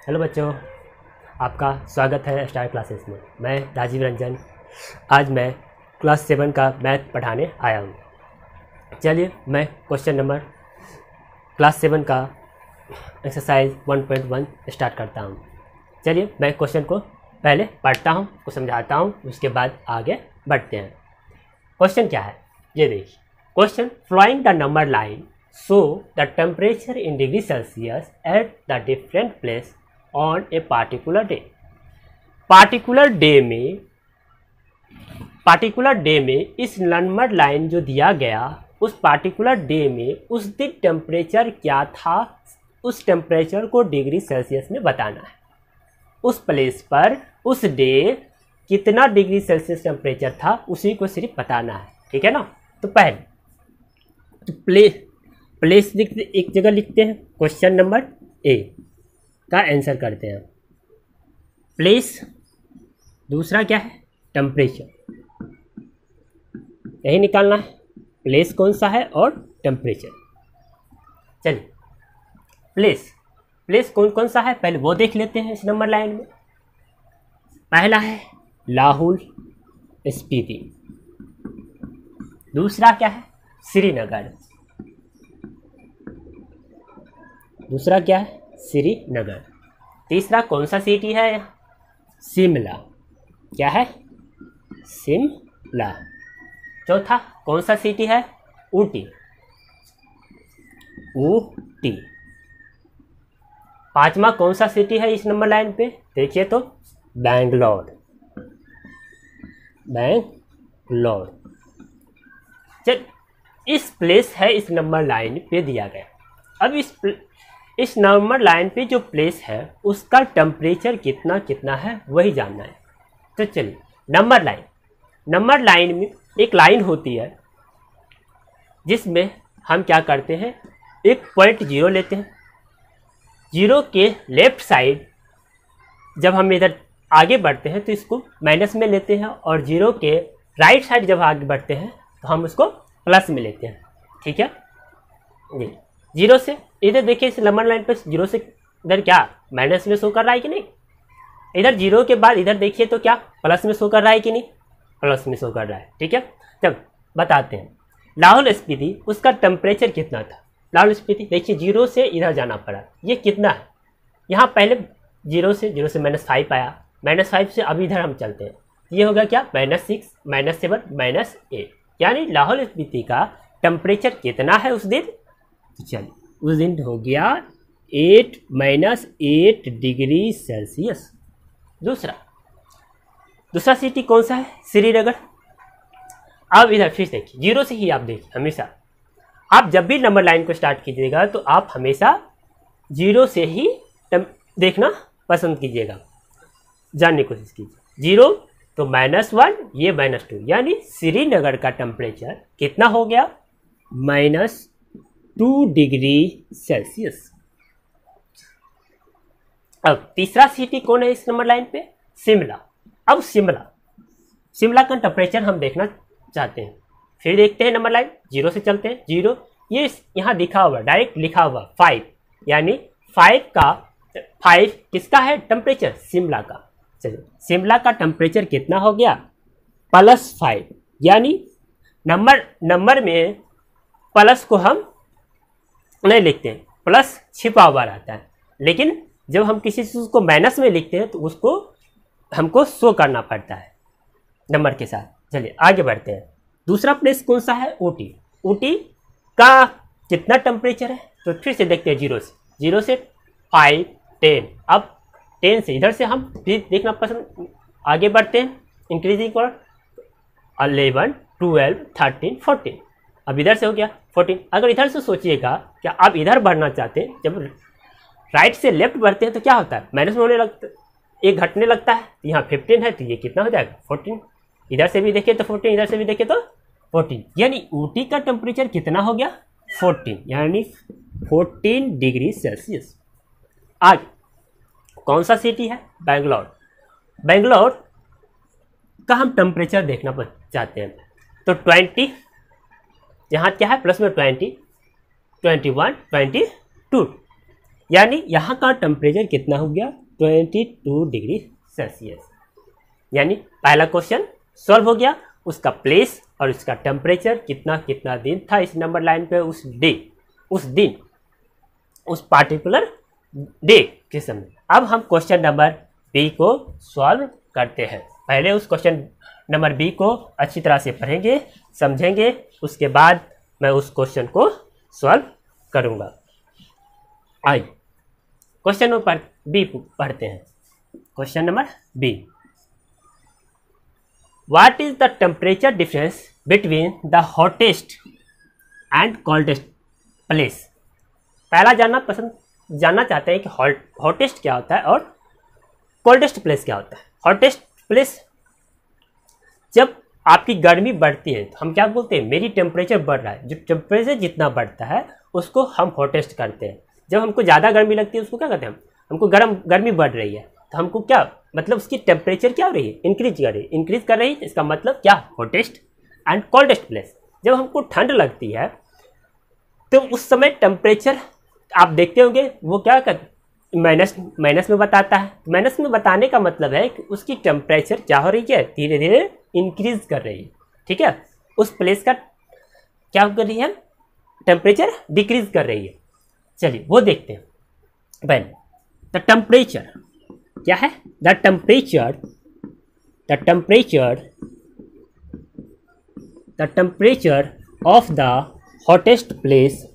Hello बच्चों, आपका स्वागत है स्टार क्लासेस में। मैं राजीव रंजन। आज मैं क्लास 7 का मैथ पढ़ाने आया हूँ। चलिए मैं क्वेश्चन नंबर क्लास 7 का एक्सरसाइज 1.1 स्टार्ट करता हूँ। चलिए मैं क्वेश्चन को पहले पढ़ता हूँ, को समझाता हूँ, उसके बाद आगे बढ़ते हैं। क्वेश्चन क्या है ये देखिए। Question, following the number line show the temperature in degree Celsius at the different place on a particular day। Particular day में इस नंबर लाइन जो दिया गया उस पार्टिकुलर डे में उस दिन टेम्परेचर क्या था, उस टेम्परेचर को डिग्री सेल्सियस में बताना है। उस प्लेस पर उस डे कितना डिग्री सेल्सियस टेम्परेचर था उसी को सिर्फ बताना है, ठीक है ना। तो पहले तो प्लेस लिखते, एक जगह लिखते हैं, क्वेश्चन नंबर ए का आंसर करते हैं। प्लेस, दूसरा क्या है, टेम्परेचर, यही निकालना है। प्लेस कौन सा है और टेम्परेचर। चलिए प्लेस कौन कौन सा है पहले वो देख लेते हैं इस नंबर लाइन में। पहला है लाहौल स्पीति, दूसरा क्या है श्रीनगर, दूसरा क्या है श्रीनगर, तीसरा कौन सा सिटी है शिमला, क्या है शिमला, चौथा कौन सा सिटी है ऊटी, पांचवा कौन सा सिटी है इस नंबर लाइन पे देखिए तो बैंगलोर। चल इस प्लेस है इस नंबर लाइन पे दिया गया। अब इस नंबर लाइन पे जो प्लेस है उसका टेम्परेचर कितना कितना है वही जानना है। तो चलिए नंबर लाइन में एक लाइन होती है जिसमें हम क्या करते हैं, एक पॉइंट जीरो लेते हैं, जीरो के लेफ्ट साइड जब हम इधर आगे बढ़ते हैं तो इसको माइनस में लेते हैं, और जीरो के राइट साइड जब आगे बढ़ते हैं तो हम उसको प्लस में लेते हैं, ठीक है जी। जीरो से इधर देखिए इस नंबर लाइन पर जीरो से इधर क्या माइनस में शो कर रहा है कि नहीं, इधर जीरो के बाद इधर देखिए तो क्या प्लस में शो कर रहा है कि नहीं, प्लस में शो कर रहा है, ठीक है। जब बताते हैं लाहौल स्पीति, उसका टेम्परेचर कितना था। लाहौल स्पीति देखिए जीरो से इधर जाना पड़ा, ये कितना है, यहाँ पहले जीरो से -5 आया, -5 से अब इधर हम चलते हैं, ये होगा क्या -6 -7 -8, यानी लाहौल स्पीति का टेम्परेचर कितना है उस दिन। तो चलिए उस दिन हो गया 8 डिग्री सेल्सियस। दूसरा सिटी कौन सा है श्रीनगर। अब इधर फिर देखिए जीरो से ही आप देखिए, हमेशा आप जब भी नंबर लाइन को स्टार्ट कीजिएगा तो आप हमेशा जीरो से ही देखना पसंद कीजिएगा, जानने की कोशिश कीजिए। जीरो तो -1, ये -2, यानी श्रीनगर का टेम्परेचर कितना हो गया -2 डिग्री सेल्सियस। अब तीसरा सिटी कौन है इस नंबर लाइन पे, शिमला। अब शिमला का टेम्परेचर हम देखना चाहते हैं, फिर देखते हैं नंबर लाइन, जीरो से चलते हैं, जीरो ये यहाँ दिखा हुआ डायरेक्ट लिखा हुआ 5, यानी 5 किसका है टेम्परेचर, शिमला का। चलिए शिमला का टेम्परेचर कितना हो गया +5, यानी नंबर में प्लस को हम नहीं लिखते हैं, प्लस छिपा हुआ रहता है, लेकिन जब हम किसी चीज़ को माइनस में लिखते हैं तो उसको हमको शो करना पड़ता है नंबर के साथ। चलिए आगे बढ़ते हैं। दूसरा प्लेस कौन सा है ऊटी का कितना टेम्परेचर है, तो फिर से देखते हैं जीरो से 5 10, अब 10 से इधर से हम फिर देखना पसंद, आगे बढ़ते हैं इंक्रीजिंग पर 11 12 13 14, अब इधर से हो गया 14। अगर इधर से सोचिएगा क्या आप इधर बढ़ना चाहते हैं, जब राइट से लेफ्ट बढ़ते हैं तो क्या होता है माइनस में होने लगता है, एक घटने लगता है, यहाँ 15 है तो ये कितना हो जाएगा 14, इधर से भी देखिए तो 14, इधर से भी देखिए तो 14, यानी ऊटी का टेम्परेचर कितना हो गया 14, यानी 14 डिग्री सेल्सियस। आगे कौन सा सिटी है बैंगलोर का हम टेम्परेचर देखना चाहते हैं, तो 20, यहाँ क्या है प्लस में 20 21 22, यानी यहाँ का टेम्परेचर कितना हो गया 22 डिग्री सेल्सियस। यानी पहला क्वेश्चन सॉल्व हो गया, उसका प्लेस और उसका टेम्परेचर कितना कितना दिन था इस नंबर लाइन पे उस दिन उस पार्टिकुलर डे के समय। अब हम क्वेश्चन नंबर बी को सॉल्व करते हैं। पहले उस क्वेश्चन नंबर बी को अच्छी तरह से पढ़ेंगे, समझेंगे, उसके बाद मैं उस क्वेश्चन को सॉल्व करूंगा। आइए क्वेश्चन नंबर बी पढ़ते हैं। Question number B, what is the temperature difference between the hottest and coldest place. पहला जानना चाहते हैं कि हॉटेस्ट क्या होता है और कोल्डेस्ट प्लेस क्या होता है। हॉटेस्ट प्लेस, जब आपकी गर्मी बढ़ती है तो हम क्या बोलते हैं, मेरी टेम्परेचर बढ़ रहा है। जो टेम्परेचर जितना बढ़ता है उसको हम हॉटेस्ट करते हैं। जब हमको ज़्यादा गर्मी लगती है उसको क्या कहते हैं, हमको गर्मी बढ़ रही है तो हमको क्या मतलब उसकी टेम्परेचर क्या हो रही है, इंक्रीज कर रही है। इसका मतलब क्या, हॉटेस्ट एंड कोल्डेस्ट प्लेस। जब हमको ठंड लगती है तो उस समय टेम्परेचर आप देखते होंगे वो क्या कर माइनस में बताता है। माइनस में बताने का मतलब है कि उसकी टेम्परेचर क्या हो रही है, धीरे धीरे इंक्रीज कर रही है। ठीक है, उस प्लेस का क्या कर रही है, टेम्परेचर डिक्रीज कर रही है। चलिए वो देखते हैं। पहले द टेम्परेचर क्या है, the temperature of the hottest place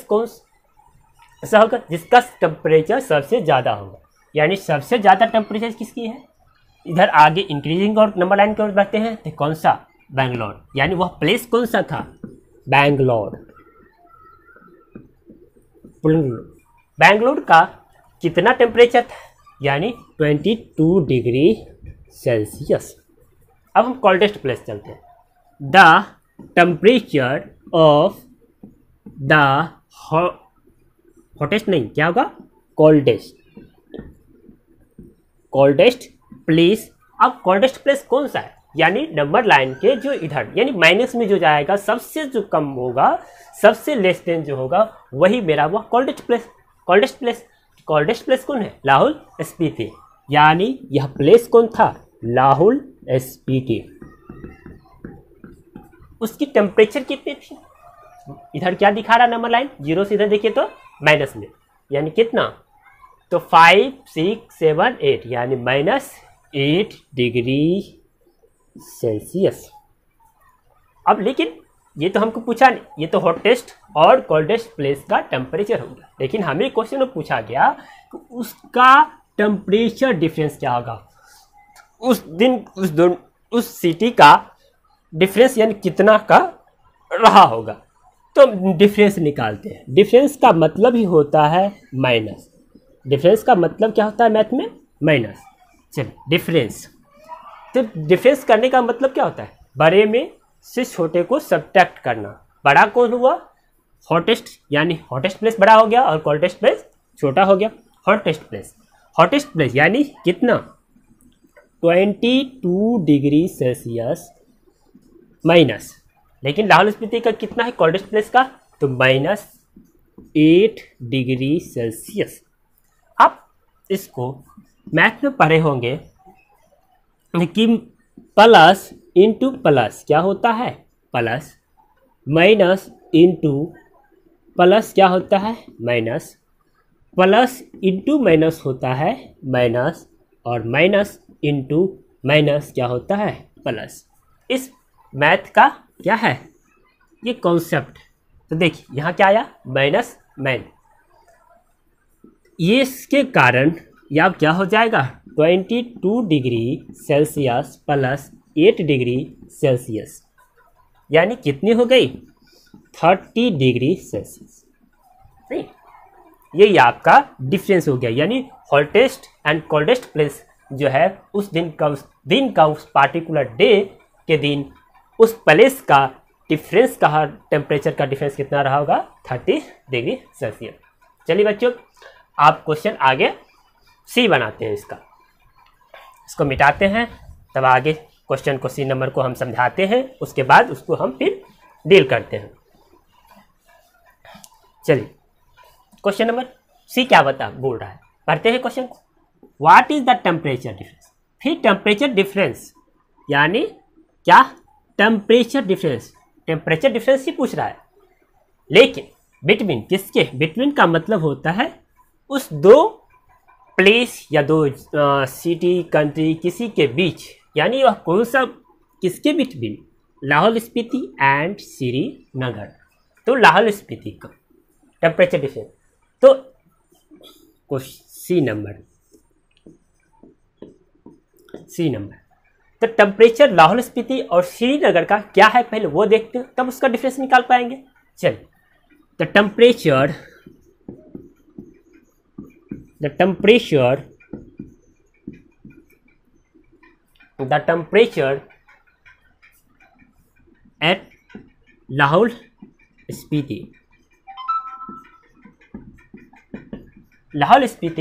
कौन सा होगा, जिसका टेम्परेचर सबसे ज़्यादा होगा। यानी सबसे ज़्यादा टेम्परेचर किसकी है, इधर आगे इंक्रीजिंग और नंबर लाइन की ओर बढ़ते हैं तो कौन सा, बैंगलोर। यानी वह प्लेस कौन सा था, बैंगलोर का कितना टेम्परेचर था, यानी 22 डिग्री सेल्सियस। अब हम कोल्डेस्ट प्लेस चलते हैं। The temperature of the hottest नहीं, क्या होगा, कोल्डेस्ट प्लेस। अब कोल्डेस्ट प्लेस कौन सा है, यानी नंबर लाइन के जो इधर यानी माइनस में जो जाएगा, सबसे जो कम होगा, सबसे लेस देन जो होगा वही मेरा वो कोल्डेस्ट प्लेस कौन है, लाहौल स्पीति। यानी यह प्लेस कौन था, लाहौल स्पीति। उसकी टेम्परेचर कितनी थी, इधर क्या दिखा रहा नंबर लाइन, 0 से इधर देखिए तो माइनस में, यानी कितना, तो 5, 6, 7, 8 यानी -8 डिग्री सेल्सियस। अब लेकिन ये तो हमको पूछा नहीं, ये तो हॉटेस्ट और कोल्डेस्ट प्लेस का टेम्परेचर होगा। लेकिन हमें क्वेश्चन में पूछा गया कि उसका टेम्परेचर डिफरेंस क्या होगा, उस सिटी का डिफरेंस यानी कितना का रहा होगा। तो डिफरेंस निकालते हैं। डिफरेंस का मतलब ही होता है माइनस। डिफरेंस का मतलब क्या होता है मैथ में, माइनस। चलिए डिफरेंस, तो डिफरेंस करने का मतलब क्या होता है, बड़े में से छोटे को सब्ट्रैक्ट करना। बड़ा कौन हुआ, हॉटेस्ट, यानी हॉटेस्ट प्लेस बड़ा हो गया और कोल्डेस्ट प्लेस छोटा हो गया। हॉटेस्ट प्लेस यानी कितना, 22 डिग्री सेल्सियस माइनस, लेकिन लाहौल स्पीति का कितना है कोल्डेस्ट प्लेस का, तो -8 डिग्री सेल्सियस। आप इसको मैथ में पढ़े होंगे कि प्लस इंटू प्लस क्या होता है, प्लस, माइनस इंटू प्लस क्या होता है, माइनस, प्लस इंटू माइनस होता है माइनस, और माइनस इंटू माइनस क्या होता है, प्लस। इस मैथ का क्या है ये कॉन्सेप्ट। तो देखिए यहाँ क्या आया, माइनस माइन, ये इसके कारण यह क्या हो जाएगा, 22 degree Celsius plus 8 degree Celsius, यानी कितनी हो गई, 30 डिग्री सेल्सियस। नहीं, यही आपका डिफरेंस हो गया। यानी हॉटेस्ट एंड कोल्डेस्ट प्लेस जो है उस दिन का उस पार्टिकुलर डे के दिन उस प्लेस का डिफरेंस का टेम्परेचर का डिफरेंस कितना रहा होगा, 30 डिग्री सेल्सियस। चलिए बच्चों, आप क्वेश्चन आगे सी बनाते हैं, इसको मिटाते हैं, तब आगे क्वेश्चन को सी नंबर को हम समझाते हैं, उसके बाद उसको हम फिर डील करते हैं। चलिए क्वेश्चन नंबर सी क्या बोल रहा है, पढ़ते हैं क्वेश्चन को। What is the temperature difference. फिर टेम्परेचर डिफरेंस यानी क्या, टेम्परेचर डिफरेंस ही पूछ रहा है, लेकिन बिटवीन किसके, बिटवीन का मतलब होता है उस दो प्लेस या दो सिटी कंट्री किसी के बीच, यानी वह कौन सा, किसके बिटवीन, लाहौल स्पीति एंड श्रीनगर। तो लाहौल स्पीति का टेम्परेचर डिफरेंस, तो सी नंबर तो टेम्परेचर लाहौल स्पीति और श्रीनगर का क्या है पहले वो देखते हैं, तब उसका डिफरेंस निकाल पाएंगे। चलिए the temperature at Lahaul Spiti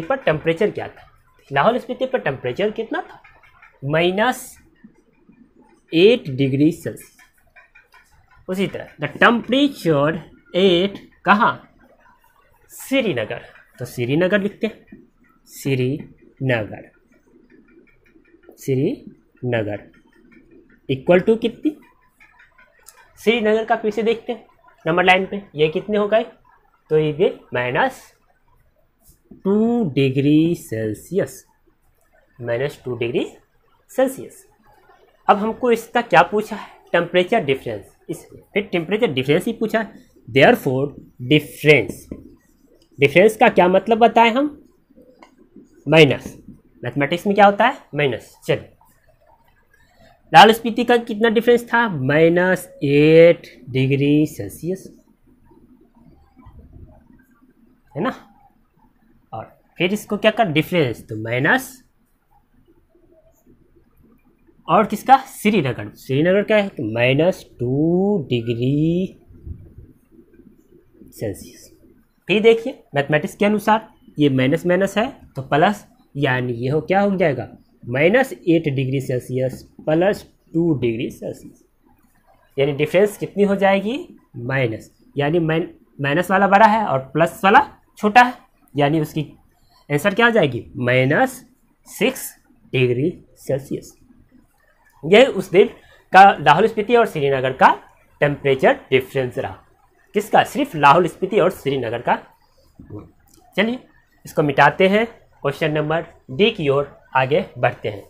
पर टेम्परेचर क्या था, लाहौल स्पीति पर टेम्परेचर कितना था, -8 डिग्री सेल्सियस। उसी तरह द टेम्परेचर एट कहाँ, श्रीनगर, तो श्रीनगर लिखते हैं, श्रीनगर इक्वल टू कितनी, श्रीनगर का फिर से देखते हैं नंबर लाइन पे, ये कितने हो गए, तो ये -2 डिग्री सेल्सियस, -2 डिग्री सेल्सियस। अब हमको इसका क्या पूछा है, टेम्परेचर डिफरेंस, इसलिए फिर टेम्परेचर डिफरेंस ही पूछा है। देयरफॉर डिफरेंस का क्या मतलब बताएं हम, माइनस, मैथमेटिक्स में क्या होता है माइनस। चलिए लाहौल स्पीति का कितना डिफरेंस था, -8 डिग्री सेल्सियस, है ना, और फिर इसको क्या कर डिफरेंस, तो माइनस, और किसका, श्रीनगर का है -2 डिग्री सेल्सियस। फिर देखिए मैथमेटिक्स के अनुसार ये माइनस माइनस है तो प्लस, यानी ये हो क्या हो जाएगा, -8 degree Celsius plus 2 degree Celsius, यानी डिफरेंस कितनी हो जाएगी, माइनस, यानी माइनस वाला बड़ा है और प्लस वाला छोटा है, यानी उसकी आंसर क्या हो जाएगी, -6 डिग्री सेल्सियस। यह उस दिन का लाहौल स्पीति और श्रीनगर का टेम्परेचर डिफरेंस रहा, किसका, सिर्फ लाहौल स्पीति और श्रीनगर का। चलिए इसको मिटाते हैं, क्वेश्चन नंबर डी की ओर आगे बढ़ते हैं।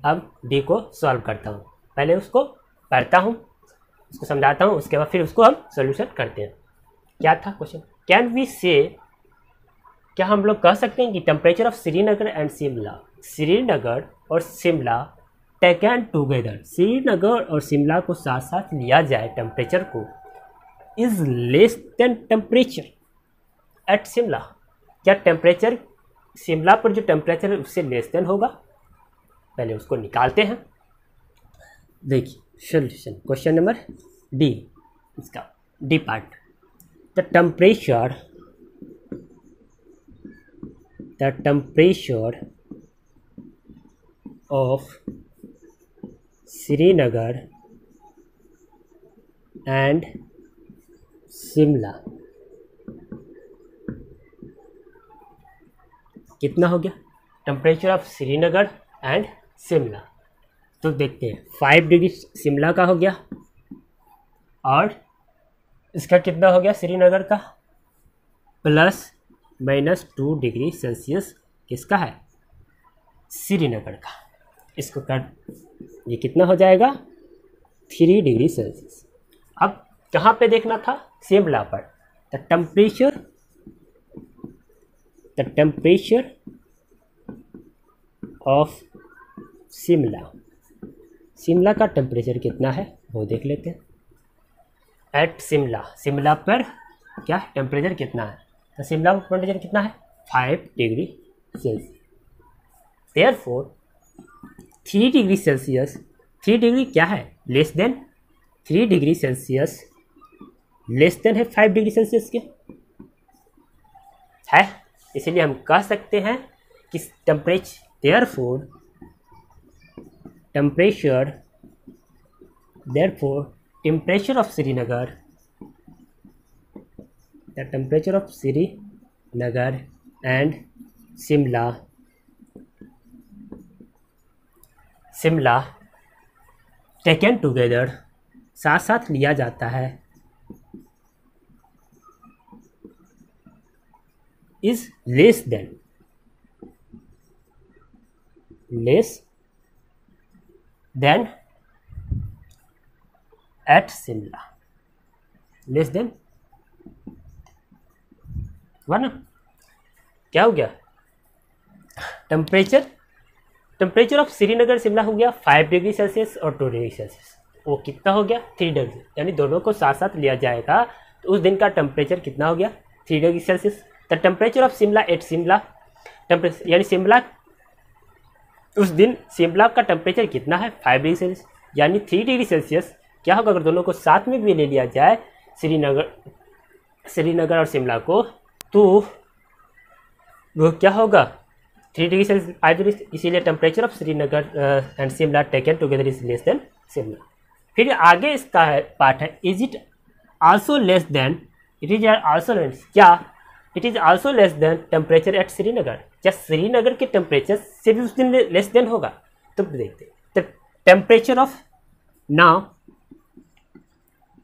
अब डी को सॉल्व करता हूँ, पहले उसको पढ़ता हूँ, उसको समझाता हूँ, उसके बाद फिर उसको हम सोल्यूशन करते हैं। क्या था क्वेश्चन, कैन वी से, क्या हम लोग कह सकते हैं कि temperature of Srinagar and Shimla, Srinagar और शिमला टेकन टुगेदर, श्रीनगर और शिमला को साथ साथ लिया जाए टेम्परेचर को, is less than temperature eight Shimla, क्या टेम्परेचर शिमला पर जो टेम्परेचर है उससे लेस देन होगा, पहले उसको निकालते हैं। देखिए सोल्यूशन, क्वेश्चन नंबर डी, इसका D part, the temperature of Srinagar and Shimla कितना हो गया, temperature of Srinagar and Shimla, तो देखते हैं 5 डिग्री शिमला का हो गया और इसका कितना हो गया श्रीनगर का, प्लस -2 डिग्री सेल्सियस किसका है, श्रीनगर का, इसको कर, ये कितना हो जाएगा 3 डिग्री सेल्सियस। अब कहाँ पे देखना था, शिमला पर, द टेम्परेचर ऑफ शिमला का टेम्परेचर कितना है वो देख लेते हैं। एट शिमला पर क्या टेम्परेचर कितना है, तो शिमला का टेम्परेचर कितना है 5 degree Celsius. Therefore 3 degree Celsius, 3 degree क्या है, less than 3 degree Celsius less than है 5 डिग्री सेल्सियस के है, इसीलिए हम कह सकते हैं कि temperature temperature of Srinagar, the temperature of Srinagar and Shimla taken together, साथ साथ लिया जाता है, is less than at Shimla, less than हुआ ना। क्या हो गया, टेम्परेचर ऑफ श्रीनगर शिमला हो गया 5 डिग्री सेल्सियस और 2 डिग्री सेल्सियस, वो कितना हो गया 3 डिग्री, यानी दोनों को साथ साथ लिया जाएगा तो उस दिन का टेम्परेचर कितना हो गया 3 degree Celsius. The temperature of Shimla at Shimla, temperature यानी शिमला उस दिन शिमला का टेम्परेचर कितना है 5 डिग्री सेल्सियस, यानी 3 डिग्री सेल्सियस क्या होगा अगर दोनों को साथ में भी ले लिया जाए श्रीनगर और शिमला को, तो वो क्या होगा 3 डिग्री सेल्सियस 5 डिग्री, इसीलिए temperature of Srinagar and Shimla taken together is less than Shimla. फिर आगे इसका पार्ट है is it also less than, it is also less, क्या it is also less than temperature at Srinagar, क्या श्रीनगर के टेम्परेचर से भी उस दिन लेस देन होगा। तो देखते हैं temperature of now,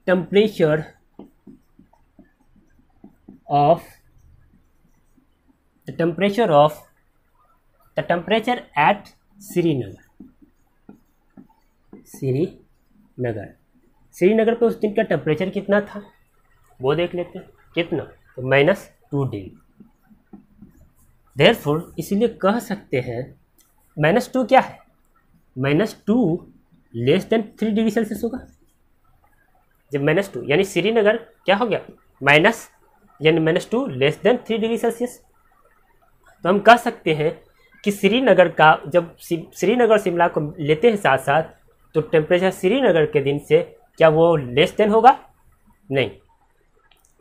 temperature of the temperature at Srinagar पे उस दिन का टेम्परेचर कितना था वो देख लेते हैं, कितना, तो -2 डिग्री। देयरफॉर इसलिए कह सकते हैं -2 क्या है, -2 लेस देन 3 डिग्री सेल्सियस होगा। जब -2 यानी श्रीनगर क्या हो गया माइनस, यानी -2 लेस देन 3 डिग्री सेल्सियस, तो हम कह सकते हैं कि श्रीनगर का जब श्रीनगर और शिमला को लेते हैं साथ साथ, तो टेम्परेचर श्रीनगर के दिन से क्या वो लेस देन होगा, नहीं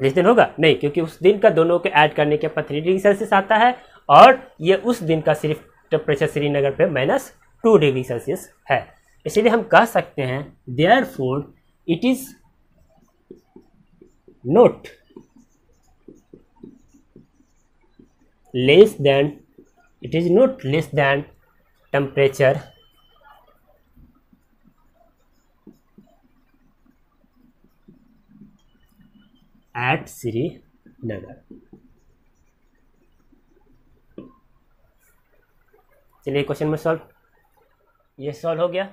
लेस देन होगा नहीं, क्योंकि उस दिन का दोनों को ऐड करने के बाद 3 डिग्री सेल्सियस आता है और ये उस दिन का सिर्फ टेम्परेचर श्रीनगर पे -2 डिग्री सेल्सियस है। इसलिए हम कह सकते हैं therefore it is not less than, it is not less than temperature at Srinagar. चलिए क्वेश्चन में सॉल्व, ये सॉल्व हो गया।